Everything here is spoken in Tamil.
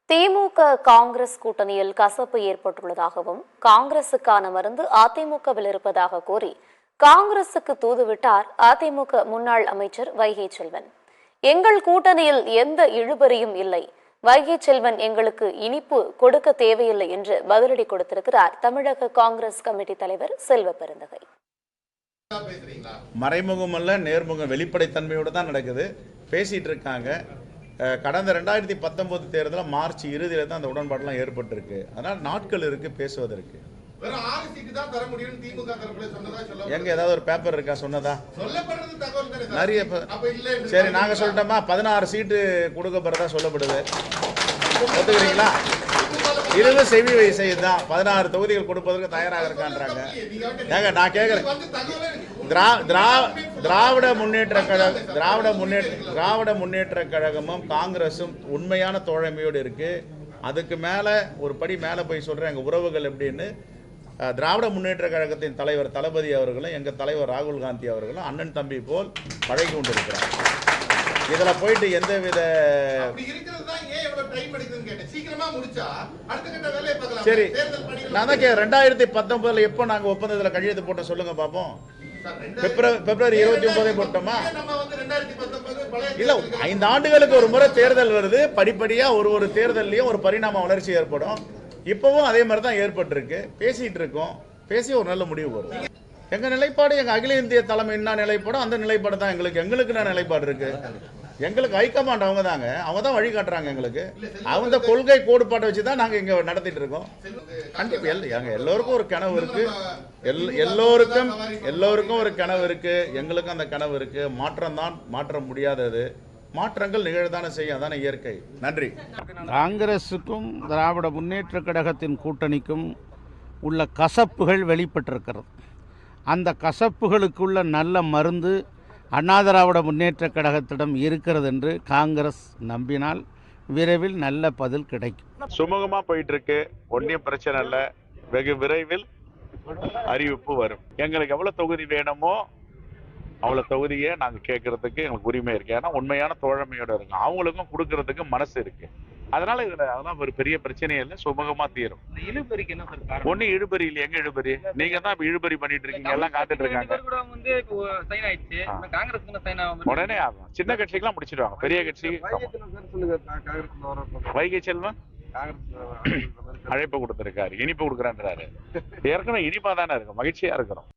திமுக காங்கிரஸ் கூட்டணியில் கசப்பு ஏற்பட்டுள்ளதாகவும் காங்கிரசுக்கான மருந்து அதிமுகவில் இருப்பதாக கூறி காங்கிரசுக்கு தூதுவிட்டார் அதிமுக முன்னாள் அமைச்சர் வைகை செல்வன். எங்கள் கூட்டணியில் எந்த இழுபறியும் இல்லை, வைகை செல்வன் எங்களுக்கு இனிப்பு கொடுக்க தேவையில்லை என்று பதிலடி கொடுத்திருக்கிறார் தமிழக காங்கிரஸ் கமிட்டி தலைவர் செல்வ பெருந்தகை. மறைமுகம் அல்ல, நேர்முகம் வெளிப்படைத்தன்மையோடு தான் நடக்குது. பேசிட்டு இருக்காங்க. கடந்த 2019 தேர்தலில் மார்ச் இறுதியில் தான் அந்த உடன்பாடுலாம் ஏற்பட்டிருக்கு. அதனால் நாட்கள் இருக்கு பேசுவதற்கு. எங்க ஏதாவது ஒரு பேப்பர் இருக்கா சொன்னதா? நிறைய. சரி, நாங்க சொல்லிட்டோமா 16 சீட்டு கொடுக்கப்படுறதா சொல்லப்படுது. ஒத்துக்கிறீங்களா? இதுவே செவி செய்யுதான் 16 தொகுதிகள் கொடுப்பதற்கு தயாராக இருக்கான்றாங்க. ஏங்க நான் கேட்கிறேன், திராவிட முன்னேற்ற கழகமும் காங்கிரசும் உண்மையான தோழமையோடு இருக்கு. அதுக்கு மேல ஒரு படி மேல போய் சொல்றேன், எங்க உறவுகள் எப்படின்னு. திராவிட முன்னேற்ற கழகத்தின் தலைவர் தளபதி அவர்களும் எங்க தலைவர் ராகுல் காந்தி அவர்களும் அண்ணன் தம்பி போல் பழகி கொண்டிருக்கிறார். இதுல போயிட்டு எந்தவித சரி நான் தான் 2019 எப்போ நாங்க ஒப்பந்தத்தில் கையெழுத்து போட்ட சொல்லுங்க பாப்போம். பிப்ரவரி 29 போட்டோமா? இல்ல, 5 ஆண்டுகளுக்கு ஒரு முறை தேர்தல் வருது. படிப்படியா ஒரு தேர்தலையும் ஒரு பரிணாம வளர்ச்சி ஏற்படும். இப்பவும் அதே மாதிரி தான் ஏற்பட்டிருக்கு. பேசிட்டு இருக்கோம். பேசி ஒரு நல்ல முடிவு வரும். எங்க நிலைப்பாடு, எங்க அகில இந்திய தலைமை என்ன நிலைப்பாடும் அந்த நிலைப்பாடு தான் எங்களுக்கு என்ன நிலைப்பாடு இருக்கு. எங்களுக்கு ஹைகமாண்ட் அவங்க தாங்க, அவங்க தான் வழி காட்டுறாங்க. எங்களுக்கு அவங்க கொள்கை கோட்பாட்டை வச்சு தான் நாங்க இங்க நடத்திட்டு இருக்கோம். கண்டிப்பா எல்லோருக்கும் ஒரு கனவு இருக்கு. எல்லோருக்கும் ஒரு கனவு இருக்கு. எங்களுக்கும் அந்த கனவு இருக்கு. மாற்றம் தான் மாற்ற முடியாதது. மாற்றங்கள் நிகழ்தானே செய்யும், அதான இயற்கை. நன்றி. காங்கிரசுக்கும் திராவிட முன்னேற்ற கழகத்தின் கூட்டணிக்கும் உள்ள கசப்புகள் வெளிப்பட்டிருக்கிறது. அந்த கசப்புகளுக்குள்ள நல்ல மருந்து அண்ணா திராவிட முன்னேற்ற கழகத்திடம் இருக்கிறது என்று காங்கிரஸ் நம்பினால் விரைவில் நல்ல பதில் கிடைக்கும். சுமூகமா போயிட்டு இருக்கு. ஒன்றியம் பிரச்சனை இல்லை. வெகு விரைவில் அறிவிப்பு வரும். எங்களுக்கு எவ்வளவு தொகுதி வேணுமோ அவ்வளவு தொகுதியை நாங்க கேட்கறதுக்கு எங்களுக்கு உரிமை இருக்கு. ஏன்னா உண்மையான தோழமையோட இருக்கு. அவங்களுக்கும் கொடுக்கறதுக்கு மனசு இருக்கு. அதனால இதுல அதெல்லாம் ஒரு பெரிய பிரச்சனையே இல்லை. சுமூகமா தீரும். இழுபறிக்கு என்ன சார்? ஒண்ணு இழுபறி இல்லை. எங்க இழுபறி? நீங்க தான் இழுபறி பண்ணிட்டு இருக்கீங்க. எல்லாம் காத்துட்டு இருக்காங்க. உடனே ஆகும். சின்ன கட்சிக்கெல்லாம் முடிச்சிடுவாங்க. பெரிய கட்சி வைகை செல்வன் அழைப்பு கொடுத்திருக்காரு. இனிப்பு கொடுக்குறான்றாரு. ஏற்கனவே இனிப்பா தானே இருக்கும். மகிழ்ச்சியா இருக்கிறோம்.